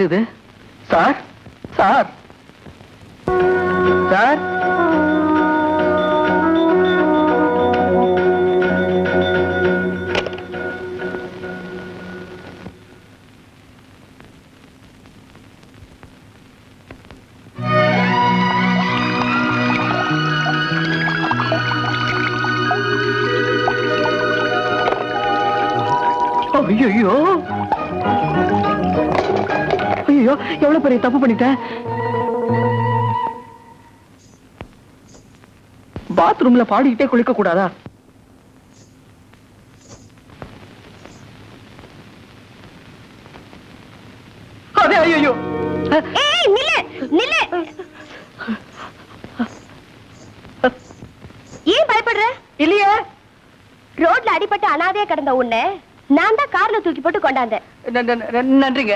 வீடு இது? Sir sir sir, ஐயோ ஐயோ, எவ்வளவு பெரிய தப்பு பண்ணிட்டேன். பாத்ரூம்ல பாடிக்கிட்டே குளிக்க கூடாதா? அதே ஐயோ. ஏய் நில்லு நில்லு. ஏன் பயப்படுற? இல்லையே. ரோட்ல அடிபட்டு அனாதையா கிடந்த உன்னை நான் தான் கார்ல தூக்கி போட்டு கொண்டாந்தேன். நன்றிங்க.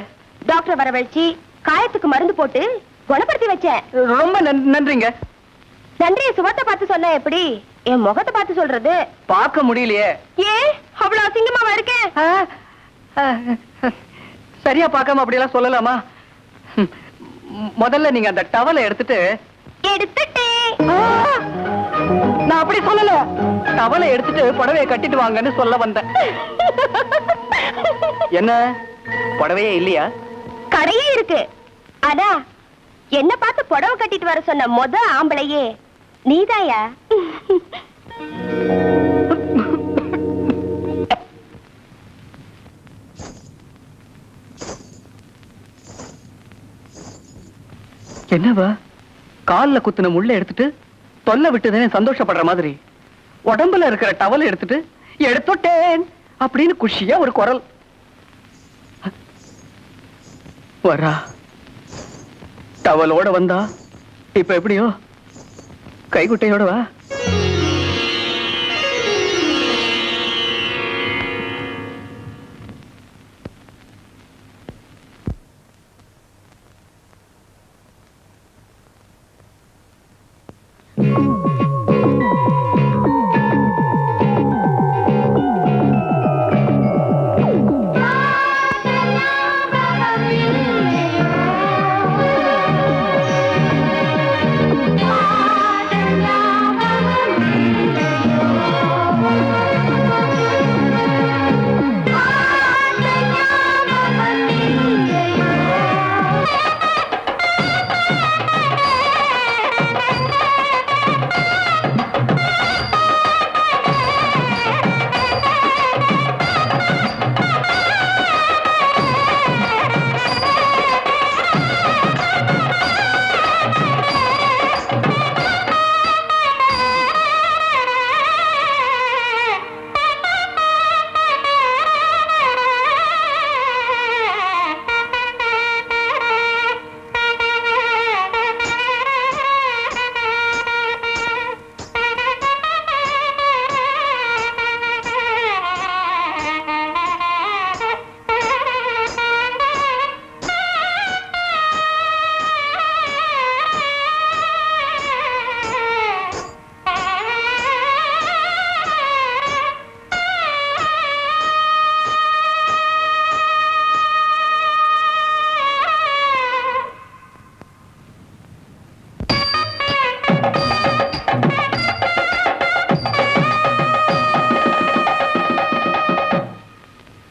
டாக்டர் வரவழைச்சு காயத்துக்கு மருந்து போட்டு குணப்படுத்தி வச்சேன். ரொம்ப நன்றிங்க. நன்றிய சுகத்தை பார்த்து சொன்ன எப்படி என் முகத்தை பார்த்து சொல்றது? பார்க்க முடியலையே. ஏன் அவ்வளவு அசிங்கமாவா இருக்கேன்? சரியா பார்க்காம அப்படியெல்லாம் சொல்லலாமா? முதல்ல நீங்க அந்த டவலை எடுத்துட்டேன். நான் அப்படி சொல்லல. டவலை எடுத்துட்டு புடவையை கட்டிட்டு வாங்கன்னு சொல்ல வந்தேன். என்ன புடவையே இல்லையா? கடையே இருக்கு. ஆனா என்ன பார்த்து புடவை கட்டிட்டு வர சொன்ன முத ஆம்பளையே நீதாயா? என்னவா கால்ல குத்துன முள்ள எடுத்துட்டு தொல்லை விட்டுதானே சந்தோஷப்படுற மாதிரி உடம்புல இருக்கிற டவலை எடுத்துட்டு எடுத்துட்டேன் அப்படின்னு குஷியா ஒரு குரல் வரா. டவலோட வந்தா இப்ப எப்படியோ கைகுட்டையோட வா.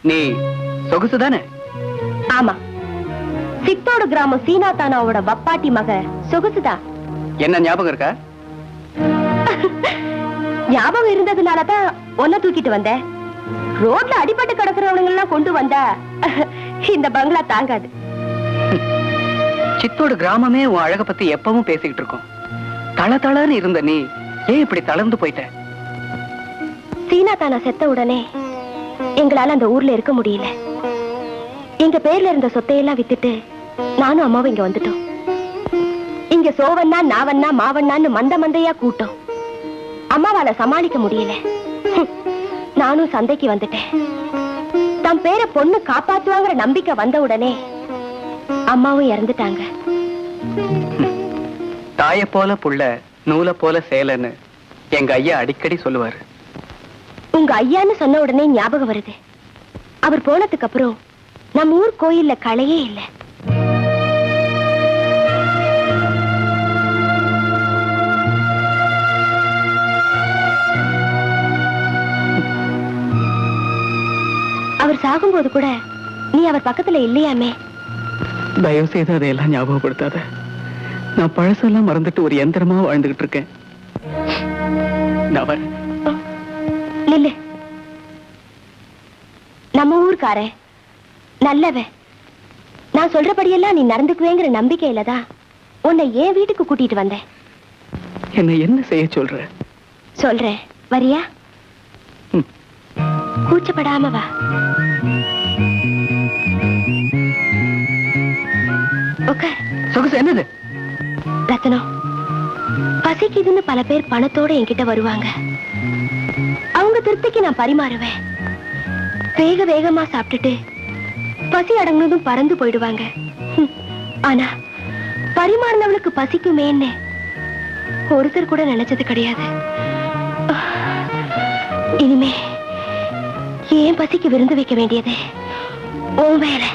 நீ சொகுசுதானே? ஆமா, சித்தோடு கிராமம் சீனாத்தானாவோட வப்பாட்டி மக சொகுசுதா. என்ன ஞாபகம் இருக்கா? ஞாபகம் இருந்ததுனாலதான் ஒன்ன தூக்கிட்டு வந்தேன். ரோட்ல அடிபட்டு கிடக்குறவங்க எல்லாம் கொண்டு வந்தா இந்த பங்களா தாங்காது. சித்தோடு கிராமமே உன் அழக பத்தி எப்பவும் பேசிக்கிட்டு இருக்கோம். தள தளன்னு இருந்த நீ ஏன் இப்படி தளர்ந்து போயிட்ட? சீனாத்தானா செத்த உடனே எங்களால அந்த ஊர்ல இருக்க முடியல. எங்க பேர்ல இருந்த சொத்தையெல்லாம் வித்துட்டு நானும் அம்மாவும் இங்க வந்துட்டோம். இங்க சோவண்ணா நாவண்ணா மாவண்ணான்னு மந்த மந்தையா கூட்டம். அம்மாவால சமாளிக்க முடியல. நானும் சந்தைக்கு வந்துட்டேன். தம் பேரை பொண்ணு காப்பாத்துவாங்கிற நம்பிக்கை வந்த உடனே அம்மாவும் இறந்துட்டாங்க. தாய போல புள்ள நூல போல சேலன்னு எங்க ஐயா அடிக்கடி சொல்லுவாரு. உங்க ஐயான்னு சொன்ன உடனே ஞாபகம் வருது. அவர் போனதுக்கு அப்புறம் நம்ம ஊர் கோயில்ல களையே இல்லை. சாகும்போது கூட நீ அவர் பக்கத்துல இல்லையாமே. தயவு செய்து அதையெல்லாம் ஞாபகப்படுத்தாத. நான் பழசெல்லாம் மறந்துட்டு ஒரு எந்திரமா வாழ்ந்துகிட்டு இருக்கேன். நான் வரேன். நில்லு. நம்ம ஊர்க்காரன் நல்லவன். நான் சொல்றபடியெல்லாம் நீ நடந்துக்குவேங்கிற நம்பிக்கையில தான் உன்னை என் வீட்டுக்கு கூட்டிட்டு வந்தேன். என்ன என்ன செய்ய சொல்ற? சொல்றேன், வரியா? ம். கூச்சப்படாம வா. உட்கார். சொகுசு என்னது? ரத்னம், பசிக்குதுன்னு பல பேர் பணத்தோட என்கிட்ட வருவாங்க. அவங்க திருப்திக்கு நான் பரிமாறுவேன். வேக வேகமா சாப்பிட்டுட்டு பசி அடங்கினதும் பறந்து போயிடுவாங்க. ஆனா பரிமாறினவளுக்கு பசிக்குமேன்னு ஒருத்தர் கூட நினைச்சது கிடையாது. இனிமே ஏன் பசிக்கு விருந்து வைக்க வேண்டியது உன் வேலை.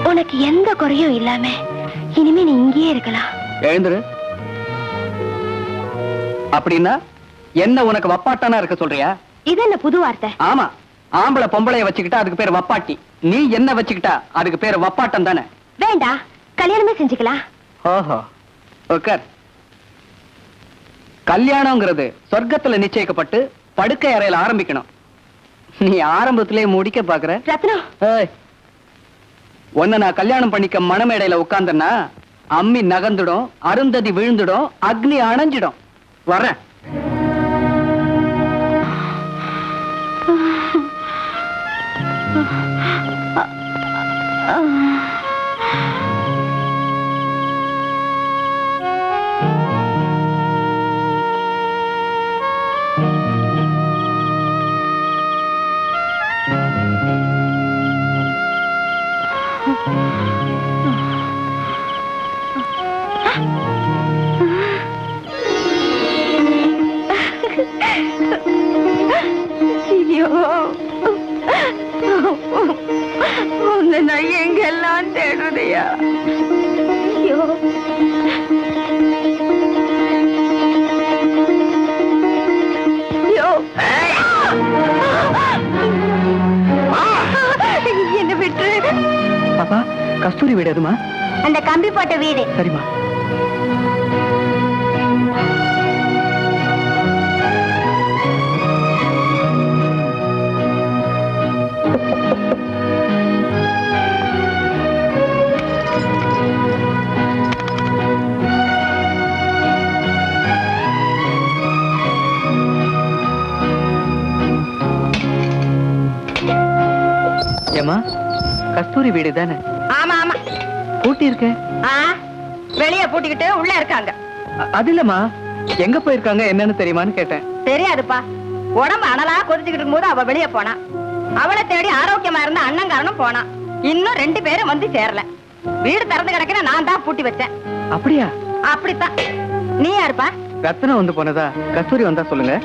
உனக்கு எந்த குறையும் இல்லாம இனிமே நீ இங்கேயே இருக்கலாம். எழுந்துரு. அப்படின்னா என்ன உனக்கு வப்பாட்டானா இருக்க சொல்றியா? இது என்ன புது வார்த்தை? ஆமா, ஆம்பளை பொம்பளைய வச்சுக்கிட்டா அதுக்கு பேர் வப்பாட்டி. நீ என்ன வச்சுக்கிட்டா அதுக்கு பேர் வப்பாட்டம் தானே. வேண்டாம், கல்யாணமே செஞ்சுக்கலாம். ஓஹோ, உட்கார். கல்யாணம்ங்கிறது சொர்க்கத்துல நிச்சயிக்கப்பட்டு படுக்கை அறையில ஆரம்பிக்கணும். நீ ஆரம்பத்திலே முடிக்க பாக்குற. ரத்னம், உன்னை நான் கல்யாணம் பண்ணிக்க மணமேடையில உட்கார்ந்தன்னா அம்மி நகர்ந்துடும், அருந்ததி விழுந்துடும், அக்னி அணைஞ்சிடும். வரேன். உன்னை நான் எங்கெல்லாம் தேடுறியா? ஐயோ, ஐயோ, என்ன விட்டு. பாப்பா, கஸ்தூரி வீடு எதுமா? அந்த கம்பி போட்ட வீடு. சரிமா. ஏமா, கஸ்தூரி வீடு தானே? ஆமா ஆமா, பூட்டி இருக்க. வெளியே பூட்டிக்கிட்டு உள்ள இருக்காங்க. அது இல்லம்மா, எங்க போயிருக்காங்க என்னன்னு தெரியுமான்னு கேட்டேன். தெரியாதுப்பா. உடம்பு அனலா கொதிச்சுக்கிட்டு இருக்கும்போது அவ வெளியே போனா. அவளை தேடி ஆரோக்கியமா இருந்த அண்ணங்காரனும் போனா. இன்னும் 2 பேரும் வந்து சேரல. வீடு திறந்து கிடக்கிற நான் தான் பூட்டி வச்சேன். அப்படியா? அப்படித்தான். நீ யாருப்பா? ரத்னம் வந்து போனதா? கஸ்தூரி வந்தா சொல்லுங்க.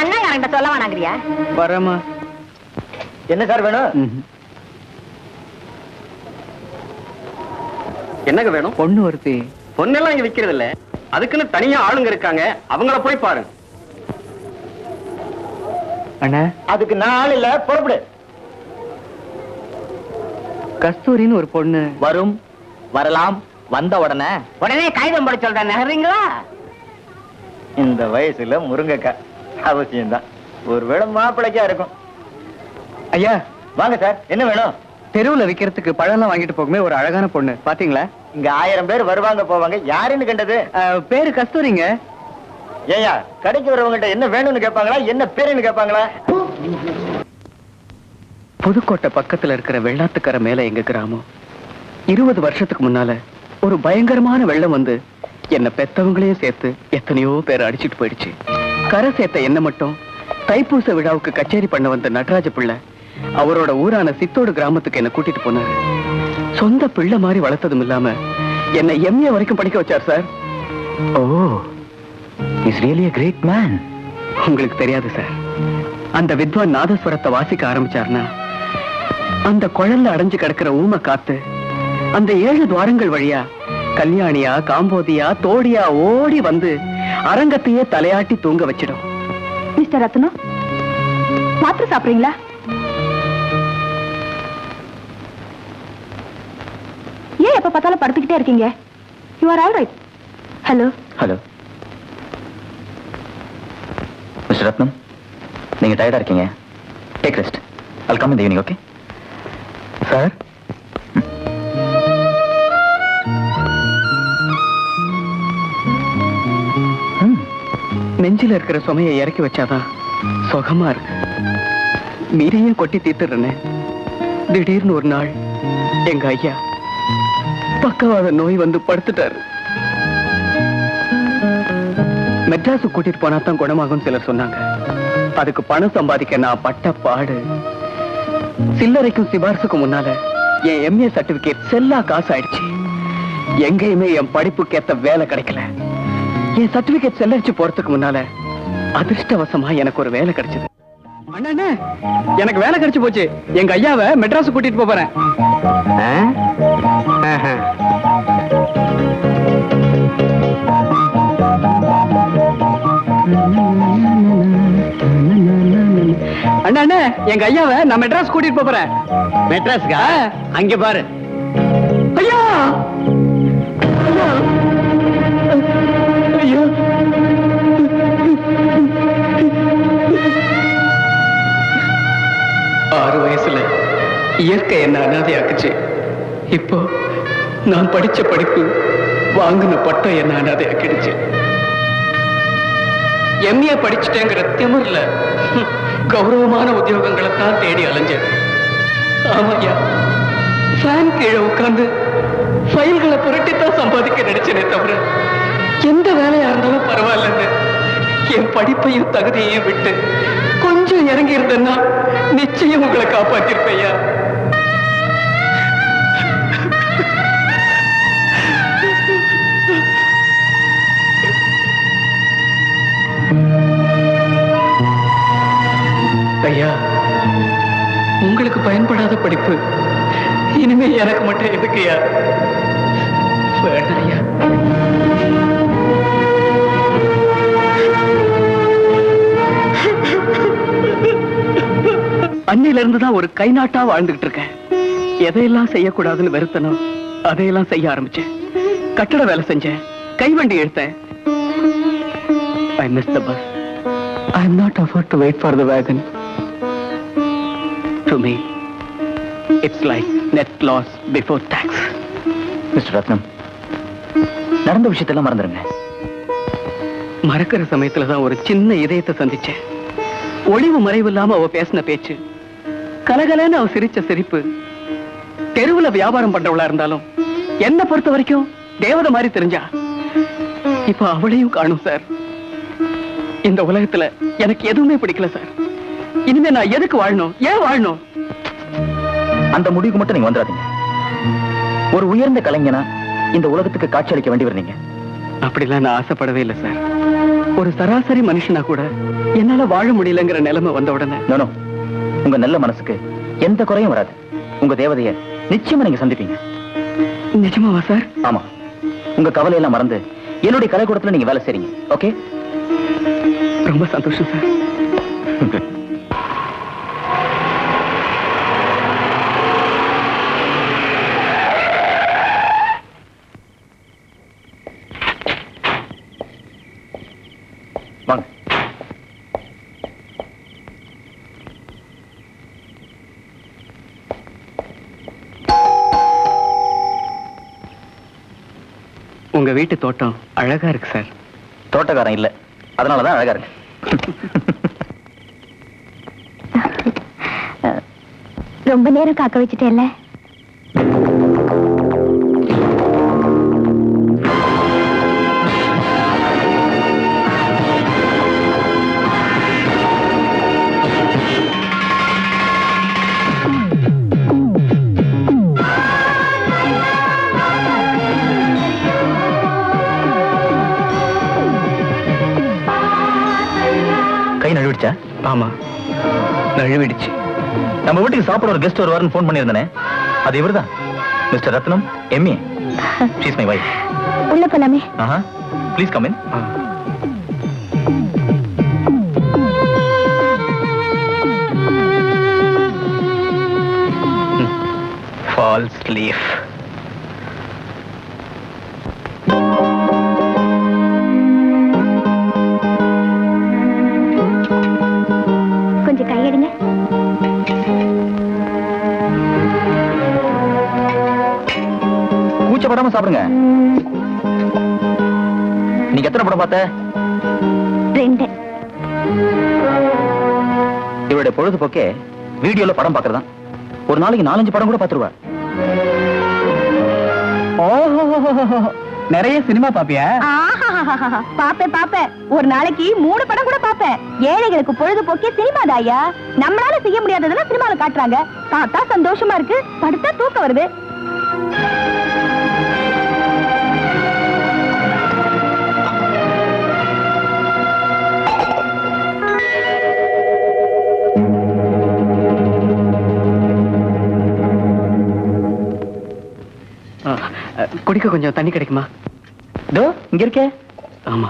அண்ணங்காரன் சொல்ல வேணாங்கிறியா? வரமா. என்ன சார் வேணும்? என்னங்க வேணும்? பொண்ணு ஒருத்தி. பொண்ணெல்லாம் இங்க விக்கிறது இல்ல, அதுக்குன்னு தனியா ஆளுங்க இருக்காங்க, அவங்கள போய் பாருங்க. அண்ணா, அதுக்கு நான் ஆள் இல்ல, புறப்படு. கஸ்தூரின்னு ஒரு பொண்ணு வரும், வரலாம், வந்த உடனே காகிதம் போட சொல்றேன், நகர்றீங்களா? இந்த வயசுல முருங்கைக்காய் அவசியம் தான். ஒருவேளை மாப்பிளைக்கா இருக்கும். ஐயா வாங்க சார், என்ன வேணும்? தெருவுல விக்கிறதுக்கு பழம்லாம் வாங்கிட்டு போகுமே ஒரு அழகான பொண்ணு பாத்தீங்களா? இங்க 1000 பேர் வருவாங்க போவாங்க, யாருன்னு கண்டது? பேரு கஸ்தூரிங்க. ஏயா, கடைக்கு வரவங்கிட்ட என்ன வேணும்னு கேட்பாங்களா, என்ன பேருன்னு கேட்பாங்களா? புதுக்கோட்டை பக்கத்துல இருக்கிற வெள்ளாத்துக்கரை மேல எங்க கிராமம். 20 வருஷத்துக்கு முன்னால ஒரு பயங்கரமான வெள்ளம் வந்து என்ன பெத்தவங்களையும் சேர்த்து எத்தனையோ பேர் அடிச்சிட்டு போயிடுச்சு. கரை சேர்த்த என்ன மட்டும் தைப்பூச விழாவுக்கு கச்சேரி பண்ண வந்த நடராஜ பிள்ளை அவரோட ஊரான சித்தோடு கிராமத்துக்கு என்ன கூட்டிட்டு போனாரு. சொந்த பிள்ளை மாதிரி வளர்த்ததும் இல்லாம என்ன எம்ஏ வரைக்கும் படிக்க வச்சார் sir. Oh, is really a great man. உங்களுக்கு தெரியாது சார், அந்த வித்வான் நாதஸ்வரத்தை வாசிக்க ஆரம்பிச்சார்னா அந்த குழல்ல அடைஞ்சு கிடக்கிற ஊமை காத்து அந்த 7 துவாரங்கள் வழியா கல்யாணியா, காம்போதியா, தோடியா ஓடி வந்து அரங்கத்தையே தலையாட்டி தூங்க வச்சிடும். மிஸ்டர் ரத்னம், மாத்திரை சாப்பிடுறீங்களா? ஏன் எப்ப பார்த்தாலும் படுத்துக்கிட்டே இருக்கீங்க? You are all right. Hello hello mister Ratnam, நீங்க டயர்டா இருக்கீங்க. Take rest. I'll come in the evening, okay? Sir, நெஞ்சில இருக்கிற சுமையை இறக்கி வச்சாதான் சுகமா இருக்கு. மீறியே கொட்டி தீர்த்துறேன்னு திடீர்னு ஒரு நாள் எங்க ஐயா பக்கவாத நோய் வந்து படுத்துட்டாரு. மெட்ராஸுக்கு கூட்டிட்டு போனா தான் குணமாகும் சிலர் சொன்னாங்க. அதுக்கு பணம் சம்பாதிக்க நான் பட்ட பாடு. சில்லறைக்கும் சிபாரிசுக்கும் முன்னால என் எம்ஏ சர்டிபிகேட் செல்லா காசு ஆயிடுச்சு. எங்கேயுமே என் படிப்புக்கு ஏத்த வேலை கிடைக்கல. என் சர்டிபிகேட் செல்லரிச்சு போறதுக்கு முன்னால அதிர்ஷ்டவசமா எனக்கு ஒரு வேலை கிடைச்சது. அண்ணா, எனக்கு வேலை கிடைச்சு போச்சு. எங்க ஐயாவை மெட்ராஸ் கூட்டிட்டு போறேன். அண்ணா, எங்க ஐயாவை நான் மெட்ராஸ் கூட்டிட்டு போறேன். மெட்ராஸ்கா? அங்க பாரு. ஐயா, ஐயா, ஐயா. 6 வயசுல இயற்கை என்ன அனாதையாக்குச்சு. இப்போ நான் படிச்ச படிப்பு, வாங்கின பட்டம் என்ன அனாதையாக்கிடுச்சு. எம்ஏ படிச்சுட்டேங்கிற திமிர்ல கௌரவமான உத்தியோகங்களை தான் தேடி அலைஞ்சேன். ஆமாய்யா, ஃபேன் கீழே உட்கார்ந்து ஃபைல்களை புரட்டித்தான் சம்பாதிக்க நினைச்சேனே தவிர எந்த வேலையா இருந்தாலும் பரவாயில்லன்னு என் படிப்பையும் தகுதியையும் விட்டு கொஞ்சம் இறங்கி இருந்தேன்னா நிச்சயம் உங்களை காப்பாத்திருப்பையா. ஐயா, உங்களுக்கு பயன்படாத படிப்பு இனிமே எனக்கு மட்டும் எதுக்குயா? வேண்டாம் ஐயா. அன்னையில இருந்துதான் ஒரு கை நாட்டா வாழ்ந்துகிட்டு இருக்கேன். எதையெல்லாம் செய்யக்கூடாதுன்னு வெறுத்தனோ அதையெல்லாம் செய்ய ஆரம்பிச்சேன். கட்டட வேலை செஞ்சேன், கைவண்டி எடுத்தேன். I missed the bus. I am not afford to wait for the wagon. To me, it's like net loss before tax. Mister Ratnam, நடந்த விஷயத்தெல்லாம் மறந்துருங்க. மறக்கிற சமயத்துலதான் ஒரு சின்ன இதயத்தை சந்திச்சேன். ஒளிவு மறைவு இல்லாம அவ பேசின பேச்சு, கலகலன்னு அவ சிரிச்ச சிரிப்பு, தெருவுல வியாபாரம் பண்றவளா இருந்தாலும் என்ன பொறுத்த வரைக்கும் தேவதை மாதிரி தெரிஞ்சா. இப்ப அவளையும் காணும் சார். இந்த உலகத்துல எனக்கு எதுவுமே பிடிக்கல சார். இனிமே நான் எதுக்கு வாழணும், ஏன் வாழணும்? அந்த முடிவுக்கு மட்டும் நீங்க வந்துடாதீங்க. ஒரு உயர்ந்த கலைஞனா இந்த உலகத்துக்கு காட்சி அளிக்க வேண்டி வரீங்க. அப்படிலாம் நான் ஆசைப்படவே இல்லை சார். ஒரு சராசரி மனுஷனா கூட என்னால வாழ முடியலங்கிற நிலைமை வந்த உடனே நோ, உங்க நல்ல மனசுக்கு எந்த குறையும் வராது. உங்க தேவதைய நிச்சயமா நீங்க சந்திப்பீங்க. நிஜமாவா சார்? ஆமா, உங்க கவலையெல்லாம் மறந்து என்னுடைய கலைக்கூடத்துல நீங்க வேலை செய்றீங்க. ஓகே, ரொம்ப சந்தோஷம் சார். வாங்க. உங்க வீட்டு தோட்டம் அழகா இருக்கு சார். தோட்டக்காரன் இல்ல, அதனாலதான் அழகா இருக்கு. ரொம்ப நேரம் காக்க வச்சுட்டேல்ல. கை நழுவிடுச்சா? ஆமா, நழுவிடுச்சு. நம்ம வீட்டுக்கு சாப்பிட ஒரு கெஸ்ட் வருவாருன்னு ஃபோன் பண்ணியிருந்தேனே, அது இவர்தான், mister Ratnam, MA. She is my wife. உள்ள போலாமே? ஆஹா, please come in. False leaf. படாம சாப்பிடுங்க. நீங்க எத்தனை படம் பார்த்த? 2. இவருடைய பொழுதுபோக்கே வீடியோல படம் பாக்குறதா. ஒரு நாளைக்கு 4-5 படம் கூட பாத்துருவா. ஓஹோ, நிறைய சினிமா பாப்பியா? பாப்பேன். ஒரு நாளைக்கு 3 படம் கூட பாப்பேன். ஏழைகளுக்கு பொழுதுபோக்கே சினிமா தாயா. நம்மளால செய்ய முடியாததெல்லாம் சினிமால காட்டுறாங்க. பார்த்தா சந்தோஷமா இருக்கு, படுத்தா தூக்கம் வருது. குடிக்க கொஞ்சம் தண்ணி கிடைக்குமா? இதோ இங்க இருக்கே. ஆமா,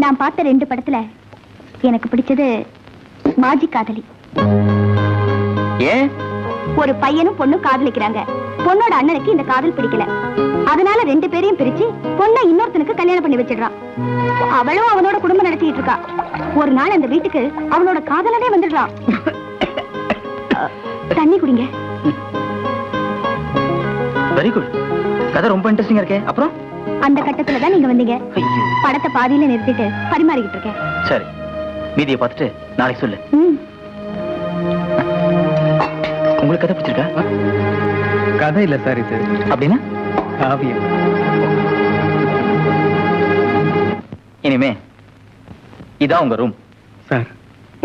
நான் பார்த்த 2 படத்துல எனக்கு பிடிச்சது மாஜி காதலி. ஏன்? ஒரு பையனும் பொண்ணும் காதலிக்கிறாங்க. பொண்ணோட அண்ணனுக்கு இந்த காதல் பிடிக்கல. அதனால 2 பேரையும் பிரிச்சு பொண்ணை இன்னொருத்தனுக்கு கல்யாணம் பண்ணி வச்சிடுறான். அவளும் அவனோட குடும்பம் நடத்திட்டு இருக்கா. ஒரு நாள் அந்த வீட்டுக்கு அவனோட காதலனே வந்துடுறான். தண்ணி குடிங்க. Very good. கதை ரொம்ப இன்ட்ரெஸ்டிங்கா இருக்கே. அப்புறம் அந்த கட்டத்துல தான் நீங்க வந்தீங்க. ஐயோ. படத்தை பாதியில நிறுத்திட்டு பரிமாறிக்கிட்டு இருக்கேன். சரி, மீதியை பார்த்துட்டு நாளைக்கு சொல்லு. உங்களுக்கு கதை பிடிச்சிருக்கா? கதை இல்ல சார், இது அப்படின்னா காவியம். இனிமே இதான் உங்க ரூம். சார்,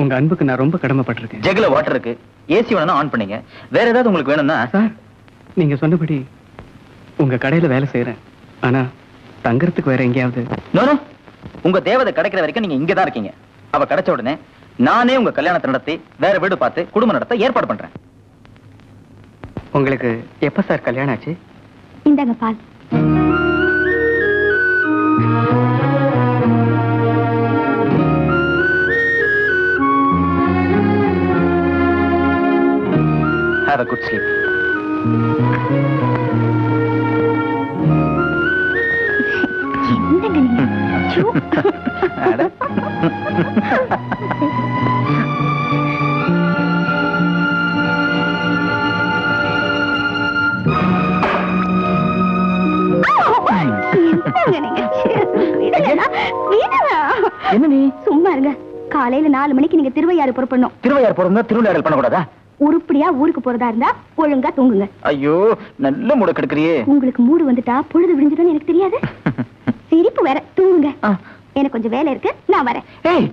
உங்க அன்புக்கு நான் ரொம்ப கடமைப்பட்டிருக்கேன். ஜெகுல வாட்டர் இருக்கு. ஏசி வேணும்னா ஆன் பண்ணீங்க. வேற ஏதாவது உங்களுக்கு வேணும்னா. சார், நீங்க சொன்னபடி உங்க கடையில வேலை செய்யறேன். ஆனா தங்கறதுக்கு வேற எங்கேயாவது? நோ நோ, உங்க தேவதை கிடைக்கிற வரைக்கும் நீங்க இங்க தான் இருக்கீங்க. அவ கிடைச்ச உடனே நானே உங்க கல்யாணத்தை நடத்தி வேற வீடு பார்த்து குடும்பம் நடத்த ஏற்பாடு பண்றேன். உங்களுக்கு எப்ப சார் கல்யாணம் ஆச்சு? இந்தாங்க பால். Have a good sleep. என்னங்க நீங்க? சூ. அட. என்னங்க நீங்க? விடுங்க. என்ன நீ? சும்மா இருங்க. காலையில 4 மணிக்கு நீங்க திருவையாறு புறப்படணும். திருவையார் போறதா திருவிளையாடல் பண்ணக்கூடாதா? உருப்படியா ஊருக்கு போறதா இருந்தா ஒழுங்கா தூங்குங்க. ஐயோ, நல்ல மூட கெடுக்கிறியே. உங்களுக்கு மூடு வந்துட்டா பொழுது விடிஞ்சிடும் எனக்கு தெரியாது. சிரிப்பு வேற. தூங்குங்க. எனக்கு கொஞ்சம் வேலை இருக்கு, நான் வரேன். ஏய்,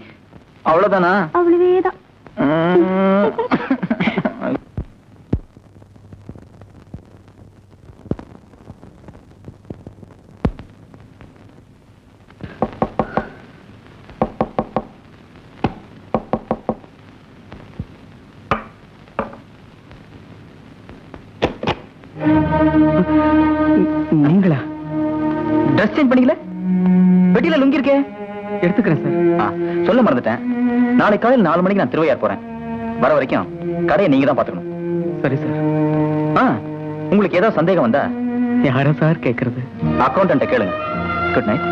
அவ்வளவுதானா? அவ்வளவேதான். நீங்களா? ட்ரெஸ் சேஞ்ச் பண்ணிக்கல? பெட்டியில லுங்கி இருக்கே. எடுத்துக்கிறேன் சார். சொல்ல மறந்துட்டேன். நாளை காலையில் 4 மணிக்கு நான் திருவையார் போறேன். வர வரைக்கும் கடையை நீங்க தான் பாத்துக்கணும். சரி சார். உங்களுக்கு ஏதாவது சந்தேகம் வந்தா யார சார் கேக்குறது? அக்கௌண்டன்ட்ட கேளுங்க. Good night.